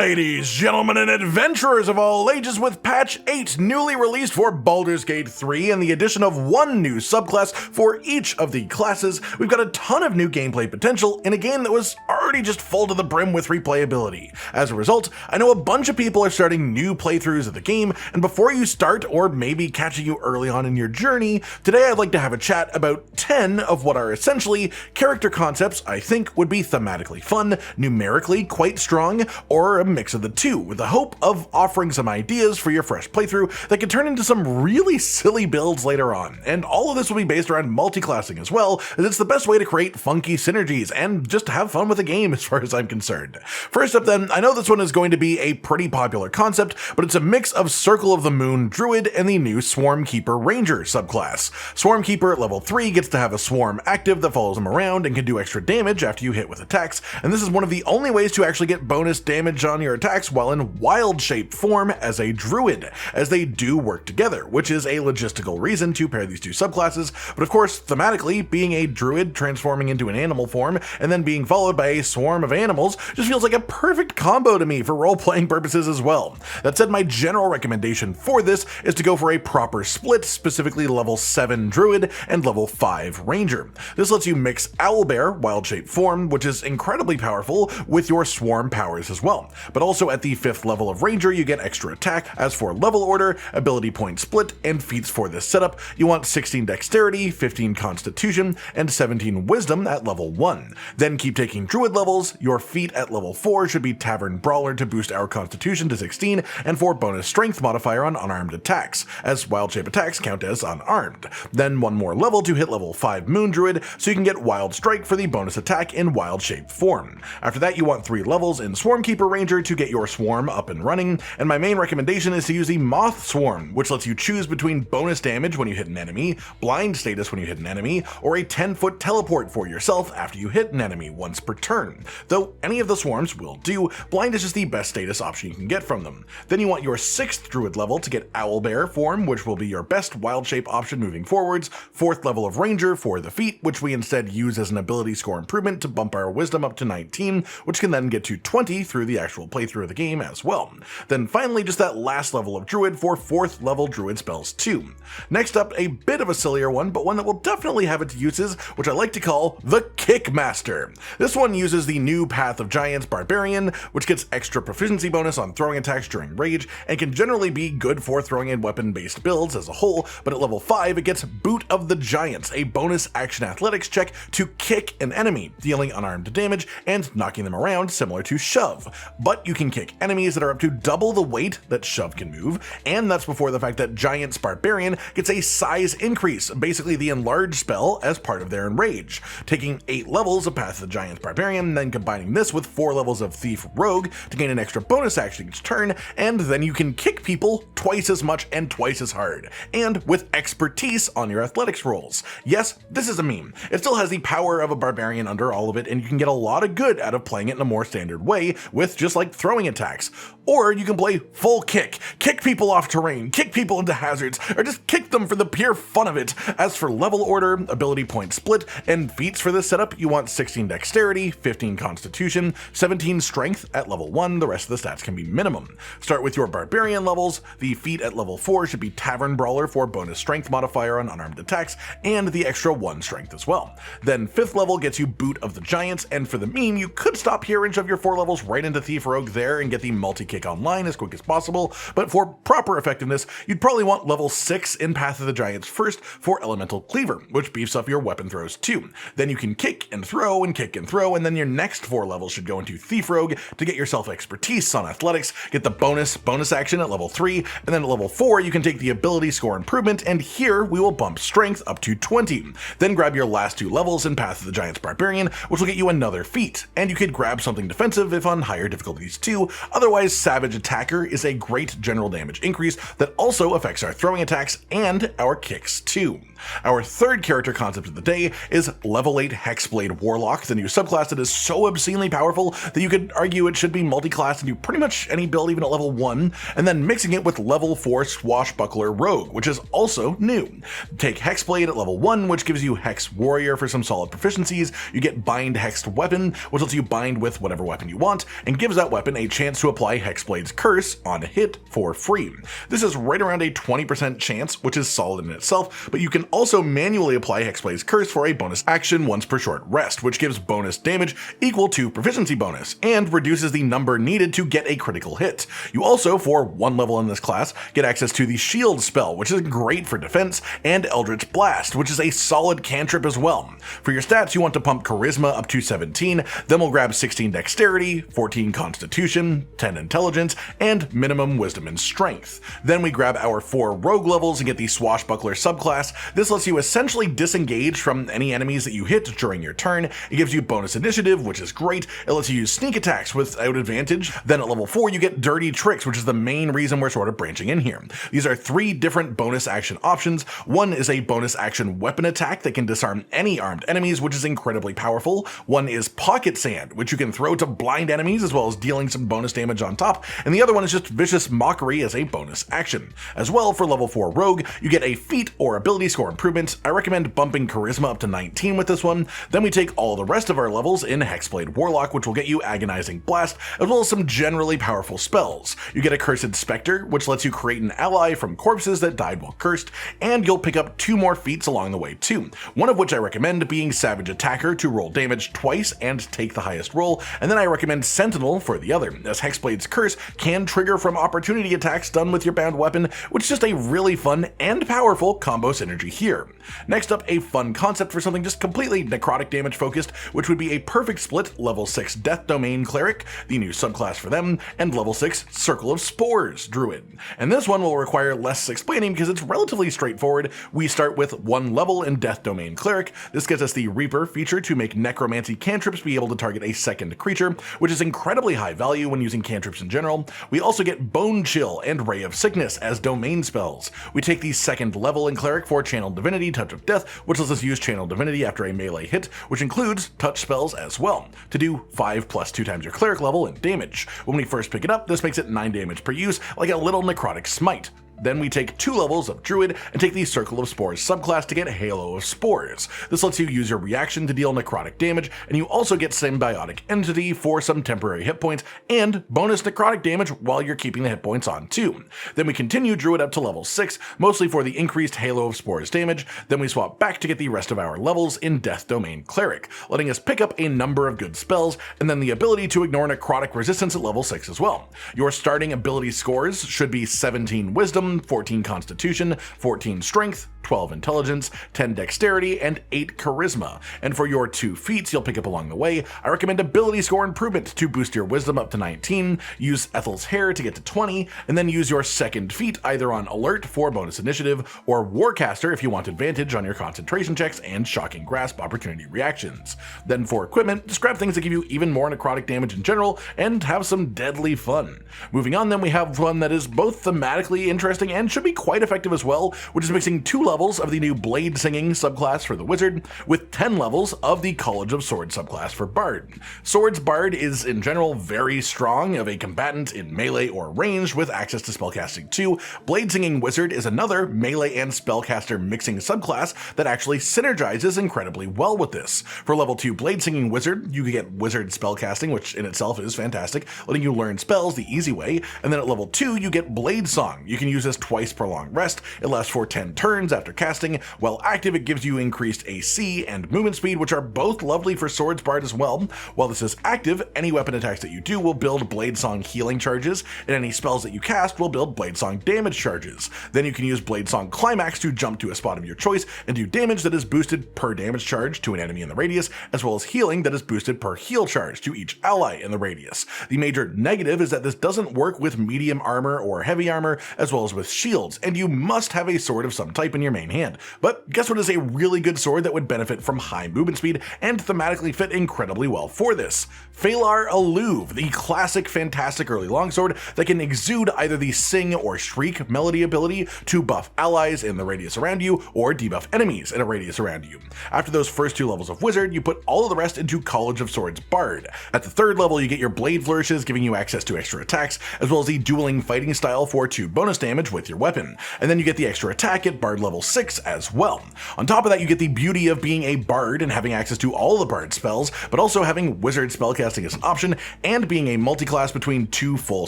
Ladies, gentlemen, and adventurers of all ages, with patch 8 newly released for Baldurs Gate 3 and the addition of one new subclass for each of the classes, we've got a ton of new gameplay potential in a game that was already just full to the brim with replayability. As a result, I know a bunch of people are starting new playthroughs of the game, and before you start, or maybe catching you early on in your journey, today I'd like to have a chat about 10 of what are essentially character concepts I think would be thematically fun, numerically quite strong, or a mix of the two, with the hope of offering some ideas for your fresh playthrough that could turn into some really silly builds later on. And all of this will be based around multiclassing as well, as it's the best way to create funky synergies and just have fun with the game as far as I'm concerned. First up then, I know this one is going to be a pretty popular concept, but it's a mix of Circle of the Moon Druid and the new Swarmkeeper Ranger subclass. Swarmkeeper at level 3 gets to have a swarm active that follows him around and can do extra damage after you hit with attacks, and this is one of the only ways to actually get bonus damage on your attacks while in wild shape form as a druid, as they do work together, which is a logistical reason to pair these two subclasses, but of course thematically, being a druid transforming into an animal form and then being followed by a swarm of animals just feels like a perfect combo to me for role-playing purposes as well. That said, my general recommendation for this is to go for a proper split, specifically level 7 druid and level 5 ranger. This lets you mix owlbear, wild shape form, which is incredibly powerful, with your swarm powers as well. But also at the 5th level of ranger, you get extra attack. As for level order, ability point split, and feats for this setup, you want 16 dexterity, 15 constitution, and 17 wisdom at level 1. Then keep taking druid levels. Your feat at level 4 should be tavern brawler to boost our constitution to 16, and for bonus strength modifier on unarmed attacks, as wild shape attacks count as unarmed. Then one more level to hit level 5 moon druid, so you can get wild strike for the bonus attack in wild shape form. After that, you want 3 levels in Swarmkeeper Ranger to get your swarm up and running, and my main recommendation is to use the Moth Swarm, which lets you choose between bonus damage when you hit an enemy, blind status when you hit an enemy, or a 10-foot teleport for yourself after you hit an enemy once per turn. Though any of the swarms will do, blind is just the best status option you can get from them. Then you want your 6th druid level to get owlbear form, which will be your best wild shape option moving forwards, 4th level of ranger for the feat, which we instead use as an ability score improvement to bump our wisdom up to 19, which can then get to 20 through the actual playthrough of the game as well. Then finally, just that last level of druid for 4th level druid spells too. Next up, a bit of a sillier one, but one that will definitely have its uses, which I like to call the Kickmaster. This one uses the new Path of Giants Barbarian, which gets extra proficiency bonus on throwing attacks during rage, and can generally be good for throwing in weapon-based builds as a whole, but at level 5 it gets Boot of the Giants, a bonus action athletics check to kick an enemy, dealing unarmed damage and knocking them around similar to Shove. But you can kick enemies that are up to double the weight that Shove can move, and that's before the fact that Giants Barbarian gets a size increase, basically the enlarge spell, as part of their enrage. Taking 8 levels of Path of the Giants Barbarian, then combining this with 4 levels of Thief Rogue to gain an extra bonus action each turn, and then you can kick people twice as much and twice as hard, and with expertise on your athletics rolls. Yes, this is a meme. It still has the power of a barbarian under all of it, and you can get a lot of good out of playing it in a more standard way with just like throwing attacks. Or you can play full kick people off terrain, kick people into hazards, or just kick them for the pure fun of it. As for level order, ability point split, and feats for this setup, you want 16 dexterity, 15 constitution, 17 strength at level 1, the rest of the stats can be minimum. Start with your barbarian levels. The feat at level 4 should be tavern brawler for bonus strength modifier on unarmed attacks, and the extra 1 strength as well. Then 5th level gets you Boot of the Giants, and for the meme, you could stop here and shove your 4 levels right into Thief Rogue there and get the multi-kick online as quick as possible, but for proper effectiveness, you'd probably want level 6 in Path of the Giants first for Elemental Cleaver, which beefs up your weapon throws too. Then you can kick and throw and kick and throw, and then your next 4 levels should go into Thief Rogue to get yourself expertise on athletics, get the bonus action at level 3, and then at level 4 you can take the ability score improvement, and here we will bump strength up to 20. Then grab your last 2 levels in Path of the Giants Barbarian, which will get you another feat, and you could grab something defensive if on higher difficulties too. Otherwise, Savage Attacker is a great general damage increase that also affects our throwing attacks and our kicks too. Our third character concept of the day is level 8 Hexblade Warlock, the new subclass that is is so obscenely powerful that you could argue it should be multi-class and do pretty much any build even at level 1, and then mixing it with level 4 Swashbuckler Rogue, which is also new. Take Hexblade at level 1, which gives you Hex Warrior for some solid proficiencies. You get Bind Hexed Weapon, which lets you bind with whatever weapon you want, and gives that weapon a chance to apply Hexblade's Curse on hit for free. This is right around a 20% chance, which is solid in itself, but you can also manually apply Hexblade's Curse for a bonus action once per short rest, which gives bonus damage equal to proficiency bonus, and reduces the number needed to get a critical hit. You also, for 1 level in this class, get access to the Shield spell, which is great for defense, and Eldritch Blast, which is a solid cantrip as well. For your stats, you want to pump Charisma up to 17, then we'll grab 16 Dexterity, 14 Constitution, 10 Intelligence, and minimum Wisdom and Strength. Then we grab our 4 Rogue levels and get the Swashbuckler subclass. This lets you essentially disengage from any enemies that you hit during your turn. It gives you bonus initiative, which is great. It lets you use sneak attacks without advantage. Then at level 4, you get Dirty Tricks, which is the main reason we're sort of branching in here. These are 3 different bonus action options. One is a bonus action weapon attack that can disarm any armed enemies, which is incredibly powerful. One is Pocket Sand, which you can throw to blind enemies as well as dealing some bonus damage on top. And the other one is just Vicious Mockery as a bonus action. As well, for level 4 Rogue, you get a feat or ability score improvement. I recommend bumping Charisma up to 19 with this one. Then we take all the rest of our levels in Hexblade Warlock, which will get you Agonizing Blast, as well as some generally powerful spells. You get a Cursed Spectre, which lets you create an ally from corpses that died while cursed, and you'll pick up 2 more feats along the way too. One of which I recommend being Savage Attacker to roll damage twice and take the highest roll, and then I recommend Sentinel for the other, as Hexblade's Curse can trigger from opportunity attacks done with your bound weapon, which is just a really fun and powerful combo synergy here. Next up, a fun concept for something just completely necrotic damage focused, which would be a perfect split level 6 Death Domain Cleric, the new subclass for them, and level 6 Circle of Spores Druid. And this one will require less explaining because it's relatively straightforward. We start with 1 level in Death Domain Cleric. This gets us the Reaper feature to make necromancy cantrips be able to target a second creature, which is incredibly high value when using cantrips in general. We also get Bone Chill and Ray of Sickness as domain spells. We take the 2nd level in Cleric for Channel Divinity, Touch of Death, which lets us use Channel Divinity after a melee hit, which includes touch spells as well, to do 5 plus 2 times your Cleric level in damage. When we first pick it up, this makes it 9 damage per use, like a little necrotic smite. Then we take 2 levels of Druid and take the Circle of Spores subclass to get Halo of Spores. This lets you use your reaction to deal necrotic damage, and you also get Symbiotic Entity for some temporary hit points and bonus necrotic damage while you're keeping the hit points on too. Then we continue Druid up to level 6, mostly for the increased Halo of Spores damage. Then we swap back to get the rest of our levels in Death Domain Cleric, letting us pick up a number of good spells, and then the ability to ignore necrotic resistance at level 6 as well. Your starting ability scores should be 17 Wisdom, 14 Constitution, 14 Strength, 12 Intelligence, 10 Dexterity, and 8 Charisma. And for your 2 feats you'll pick up along the way, I recommend Ability Score Improvement to boost your Wisdom up to 19, use Ethel's Hair to get to 20, and then use your 2nd feat either on Alert for bonus initiative, or Warcaster if you want advantage on your concentration checks and Shocking Grasp opportunity reactions. Then for equipment, just grab things that give you even more necrotic damage in general, and have some deadly fun. Moving on, then we have one that is both thematically interesting and should be quite effective as well, which is mixing 2 levels of the new Bladesinging subclass for the Wizard with 10 levels of the College of Swords subclass for Bard. Swords Bard is in general very strong of a combatant in melee or ranged with access to spellcasting too. Bladesinging Wizard is another melee and spellcaster mixing subclass that actually synergizes incredibly well with this. For level 2 Bladesinging Wizard, you can get Wizard spellcasting, which in itself is fantastic, letting you learn spells the easy way, and then at level 2 you get Blade Song. You can use this twice per long rest. It lasts for 10 turns after casting. While active, it gives you increased AC and movement speed, which are both lovely for Swords Bard as well. While this is active, any weapon attacks that you do will build Blade Song healing charges, and any spells that you cast will build Blade Song damage charges. Then you can use Blade Song Climax to jump to a spot of your choice and do damage that is boosted per damage charge to an enemy in the radius, as well as healing that is boosted per heal charge to each ally in the radius. The major negative is that this doesn't work with medium armor or heavy armor, as well as with shields, and you must have a sword of some type in your your main hand. But guess what is a really good sword that would benefit from high movement speed and thematically fit incredibly well for this? Phalar Alluve, the classic fantastic early longsword that can exude either the sing or shriek melody ability to buff allies in the radius around you or debuff enemies in a radius around you. After those first 2 levels of Wizard, you put all of the rest into College of Swords Bard. At the 3rd level, you get your blade flourishes, giving you access to extra attacks, as well as the dueling fighting style for 2 bonus damage with your weapon. And then you get the extra attack at Bard level 6 as well. On top of that, you get the beauty of being a Bard and having access to all the Bard spells, but also having Wizard spellcasting as an option, and being a multiclass between 2 full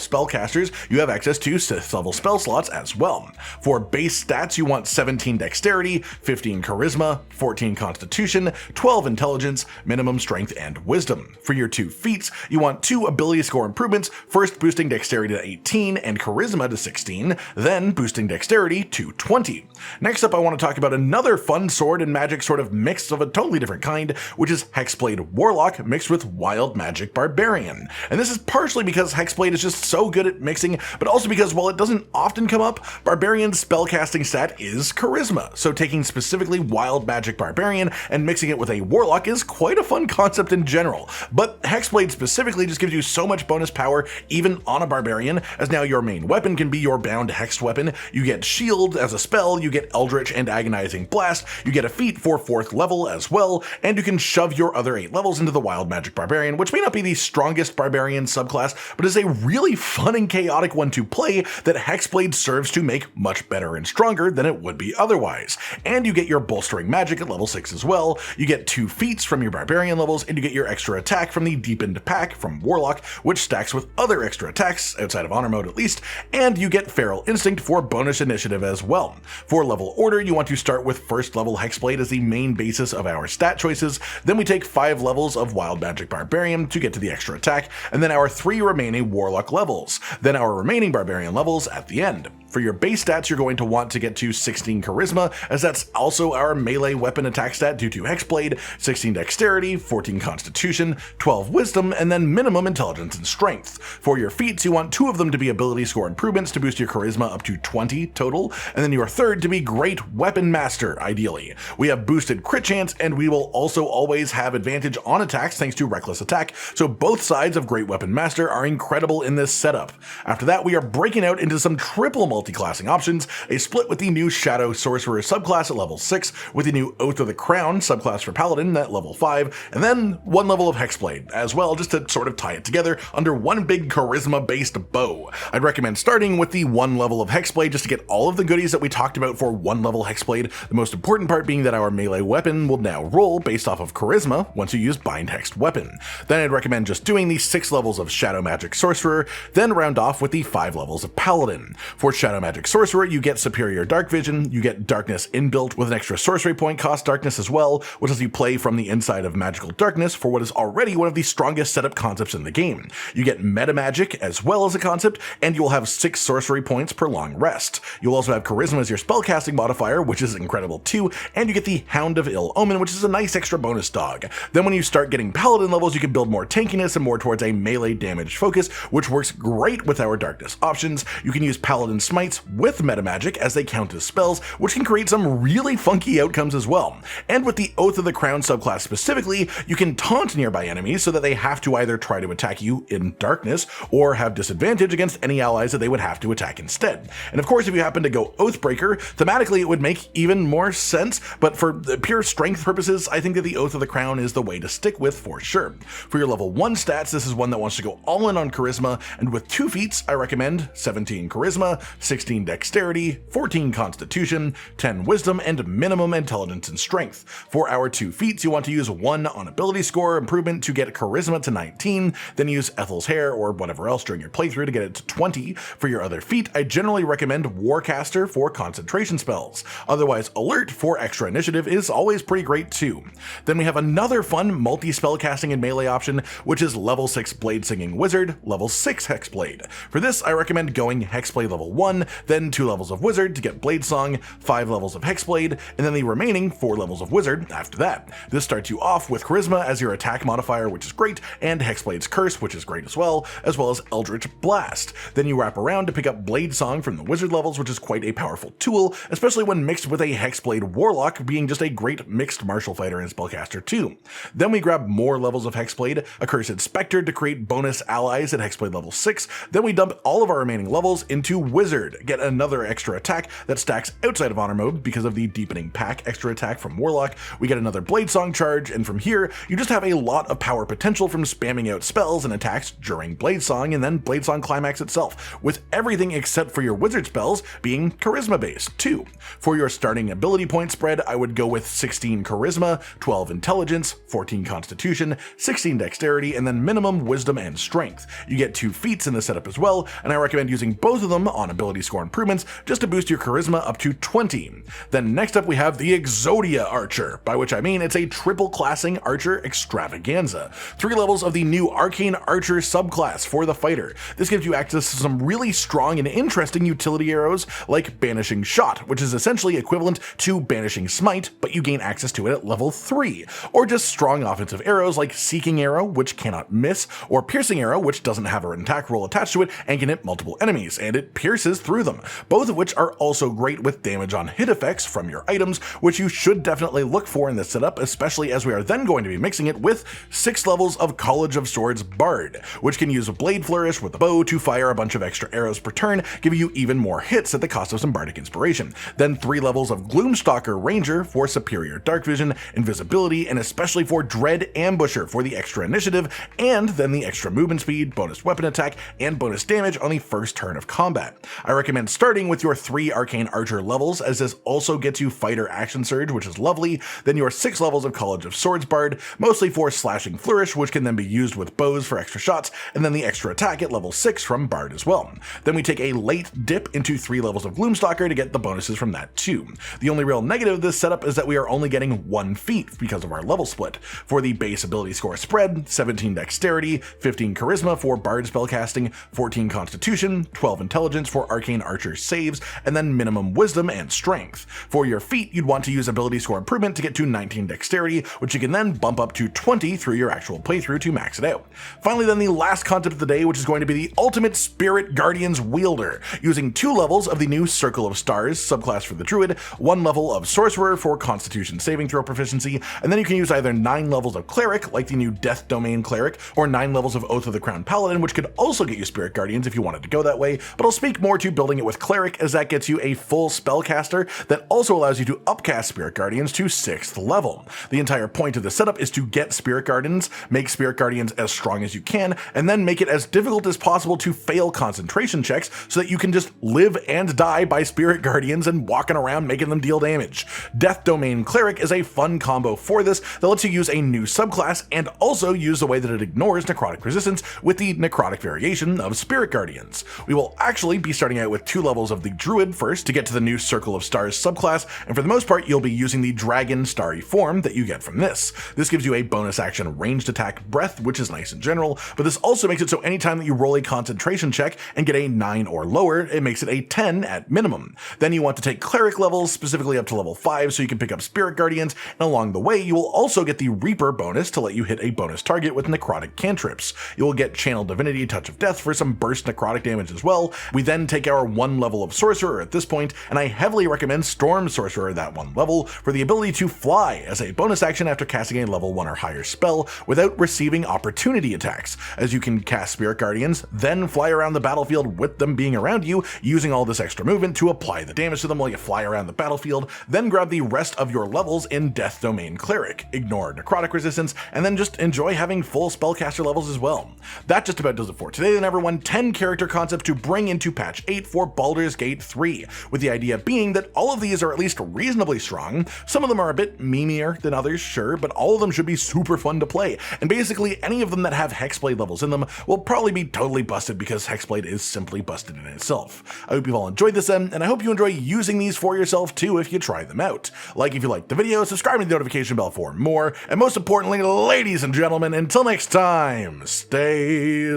spellcasters, you have access to 6th level spell slots as well. For base stats, you want 17 dexterity, 15 charisma, 14 constitution, 12 intelligence, minimum strength, and wisdom. For your 2 feats, you want 2 ability score improvements, first boosting dexterity to 18 and charisma to 16, then boosting dexterity to 20. Next up, I want to talk about another fun sword and magic sort of mix of a totally different kind, which is Hexblade Warlock mixed with Wild Magic Barbarian. And this is partially because Hexblade is just so good at mixing, but also because while it doesn't often come up, Barbarian's spellcasting stat is charisma, so taking specifically Wild Magic Barbarian and mixing it with a Warlock is quite a fun concept in general. But Hexblade specifically just gives you so much bonus power even on a Barbarian, as now your main weapon can be your bound hexed weapon, you get Shield as a spell, you get Eldritch and Agonizing Blast, you get a feat for 4th level as well, and you can shove your other 8 levels into the Wild Magic Barbarian, which may not be the strongest Barbarian subclass, but is a really fun and chaotic one to play that Hexblade serves to make much better and stronger than it would be otherwise. And you get your Bolstering Magic at level 6 as well, you get 2 feats from your Barbarian levels, and you get your extra attack from the Deepened Pack from Warlock, which stacks with other extra attacks, outside of Honor Mode at least, and you get Feral Instinct for bonus initiative as well. For level order, you want to start with 1st level Hexblade as the main basis of our stat choices, then we take 5 levels of Wild Magic Barbarian to get to the extra attack, and then our 3 remaining Warlock levels, then our remaining Barbarian levels at the end. For your base stats, you're going to want to get to 16 Charisma, as that's also our melee weapon attack stat due to Hexblade, 16 Dexterity, 14 Constitution, 12 Wisdom, and then minimum Intelligence and Strength. For your feats, you want 2 of them to be ability score improvements to boost your Charisma up to 20 total, and then your 3rd to be Great Weapon Master, ideally. We have boosted crit chance, and we will also always have advantage on attacks thanks to Reckless Attack, so both sides of Great Weapon Master are incredible in this setup. After that, we are breaking out into some triple multi-classing options, a split with the new Shadow Sorcerer subclass at level 6, with the new Oath of the Crown subclass for Paladin at level 5, and then 1 level of Hexblade as well, just to sort of tie it together under one big charisma-based bow. I'd recommend starting with the 1 level of Hexblade just to get all of the goodies that we talked about for 1 level Hexblade, the most important part being that our melee weapon will now roll based off of charisma once you use Bind Hexed Weapon. Then I'd recommend just doing the 6 levels of Shadow Magic Sorcerer, then round off with the 5 levels of Paladin. For Shadow Magic Sorcerer, you get Superior Dark Vision, you get Darkness inbuilt with an extra sorcery point cost Darkness as well, which lets you play from the inside of Magical Darkness for what is already one of the strongest setup concepts in the game. You get Meta Magic as well as a concept, and you will have 6 sorcery points per long rest. You'll also have Charisma as your spellcasting modifier, which is incredible too, and you get the Hound of Ill Omen, which is a nice extra bonus dog. Then when you start getting Paladin levels, you can build more tankiness and more towards a melee damage focus, which works great with our Darkness options. You can use Paladin Smites with Meta Magic as they count as spells, which can create some really funky outcomes as well. And with the Oath of the Crown subclass specifically, you can taunt nearby enemies so that they have to either try to attack you in darkness or have disadvantage against any allies that they would have to attack instead. And of course, if you happen to go Oathbreaker, thematically it would make even more sense, but for the pure strength purposes, I think that the Oath of the Crown is the way to stick with for sure. For your level 1 stats, this is one that wants to go all in on Charisma, and with 2 feats, I recommend 17 Charisma, 16 Dexterity, 14 Constitution, 10 Wisdom, and minimum Intelligence and Strength. For our 2 feats, you want to use 1 on Ability Score Improvement to get Charisma to 19, then use Ethel's Hair or whatever else during your playthrough to get it to 20. For your other feat, I generally recommend Warcaster for concentration spells. Otherwise, Alert for extra initiative is always pretty great too. Then we have another fun multi-spell casting and melee option, which is level 6 Bladesinging Wizard, level 6 Hexblade. For this, I recommend going Hexblade level 1, 1, then 2 levels of Wizard to get Bladesong, 5 levels of Hexblade, and then the remaining 4 levels of Wizard after that. This starts you off with Charisma as your attack modifier, which is great, and Hexblade's Curse, which is great as well as Eldritch Blast. Then you wrap around to pick up Bladesong from the Wizard levels, which is quite a powerful tool, especially when mixed with a Hexblade Warlock being just a great mixed martial fighter and spellcaster too. Then we grab more levels of Hexblade, a Cursed Spectre to create bonus allies at Hexblade level 6, then we dump all of our remaining levels into Wizard, get another extra attack that stacks outside of Honor Mode because of the Deepening Pack extra attack from Warlock, we get another Bladesong charge, and from here, you just have a lot of power potential from spamming out spells and attacks during Bladesong and then Bladesong Climax itself, with everything except for your Wizard spells being Charisma based too. For your starting ability point spread, I would go with 16 Charisma, 12 Intelligence, 14 Constitution, 16 Dexterity, and then minimum Wisdom and Strength. You get 2 feats in the setup as well, and I recommend using both of them on ability score improvements just to boost your Charisma up to 20. Then next up we have the Exodia Archer, by which I mean it's a triple classing Archer extravaganza. 3 levels of the new Arcane Archer subclass for the fighter. This gives you access to some really strong and interesting utility arrows like Banishing Shot, which is essentially equivalent to Banishing Smite, but you gain access to it at level 3, or just strong offensive arrows like Seeking Arrow, which cannot miss, or Piercing Arrow, which doesn't have an attack roll attached to it and can hit multiple enemies, and it pierces through them, both of which are also great with damage on hit effects from your items, which you should definitely look for in this setup, especially as we are then going to be mixing it with 6 levels of College of Swords Bard, which can use a Blade Flourish with a bow to fire a bunch of extra arrows per turn, giving you even more hits at the cost of some bardic inspiration. Then 3 levels of Gloomstalker Ranger for superior dark vision, invisibility, and especially for Dread Ambusher for the extra initiative, and then the extra movement speed, bonus weapon attack, and bonus damage on the first turn of combat. I recommend starting with your 3 Arcane Archer levels, as this also gets you Fighter Action Surge, which is lovely, then your 6 levels of College of Swords Bard, mostly for Slashing Flourish, which can then be used with bows for extra shots, and then the extra attack at level 6 from Bard as well. Then we take a late dip into 3 levels of Gloomstalker to get the bonuses from that too. The only real negative of this setup is that we are only getting 1 feat because of our level split. For the base ability score spread, 17 Dexterity, 15 Charisma for Bard spellcasting, 14 Constitution, 12 Intelligence for Arcane Archer saves, and then minimum Wisdom and Strength. For your feat, you'd want to use ability score improvement to get to 19 Dexterity, which you can then bump up to 20 through your actual playthrough to max it out. Finally then, the last concept of the day, which is going to be the Ultimate Spirit Guardians Wielder, using 2 levels of the new Circle of Stars subclass for the Druid, 1 level of Sorcerer for Constitution saving throw proficiency, and then you can use either 9 levels of Cleric, like the new Death Domain Cleric, or 9 levels of Oath of the Crown Paladin, which could also get you Spirit Guardians if you wanted to go that way, but I'll speak more to building it with Cleric, as that gets you a full spellcaster that also allows you to upcast Spirit Guardians to 6th level. The entire point of the setup is to get Spirit Guardians, make Spirit Guardians as strong as you can, and then make it as difficult as possible to fail concentration checks so that you can just live and die by Spirit Guardians and walking around making them deal damage. Death Domain Cleric is a fun combo for this that lets you use a new subclass and also use the way that it ignores necrotic resistance with the necrotic variation of Spirit Guardians. We will actually be starting out with 2 levels of the Druid first to get to the new Circle of Stars subclass, and for the most part you'll be using the Dragon Starry form that you get from this. This gives you a bonus action ranged attack breath, which is nice in general, but this also makes it so anytime that you roll a concentration check and get a 9 or lower, it makes it a 10 at minimum. Then you want to take Cleric levels, specifically up to level 5, so you can pick up Spirit Guardians, and along the way you will also get the Reaper bonus to let you hit a bonus target with necrotic cantrips. You will get Channel Divinity Touch of Death for some burst necrotic damage as well. We then take our 1 level of Sorcerer at this point, and I heavily recommend Storm Sorcerer that 1 level for the ability to fly as a bonus action after casting a level 1 or higher spell without receiving opportunity attacks, as you can cast Spirit Guardians, then fly around the battlefield with them being around you, using all this extra movement to apply the damage to them while you fly around the battlefield, then grab the rest of your levels in Death Domain Cleric, ignore necrotic resistance, and then just enjoy having full spellcaster levels as well. That just about does it for today then everyone. 10 character concepts to bring into patch 8 for Baldurs Gate 3, with the idea being that all of these are at least reasonably strong. Some of them are a bit memeier than others, sure, but all of them should be super fun to play, and basically any of them that have Hexblade levels in them will probably be totally busted because Hexblade is simply busted in itself. I hope you've all enjoyed this then, and I hope you enjoy using these for yourself too if you try them out. Like if you liked the video, subscribe to the notification bell for more, and most importantly, ladies and gentlemen, until next time, stay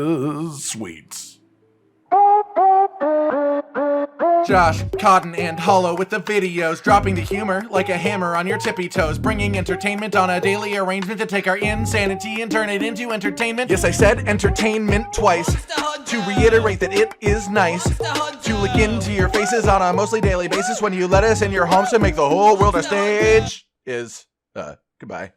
sweet. Josh, Cotton, and Hollow with the videos, dropping the humor like a hammer on your tippy toes, bringing entertainment on a daily arrangement to take our insanity and turn it into entertainment. Yes, I said entertainment twice, to reiterate that it is nice to look into your faces on a mostly daily basis when you let us in your homes to make the whole world a stage. Goodbye.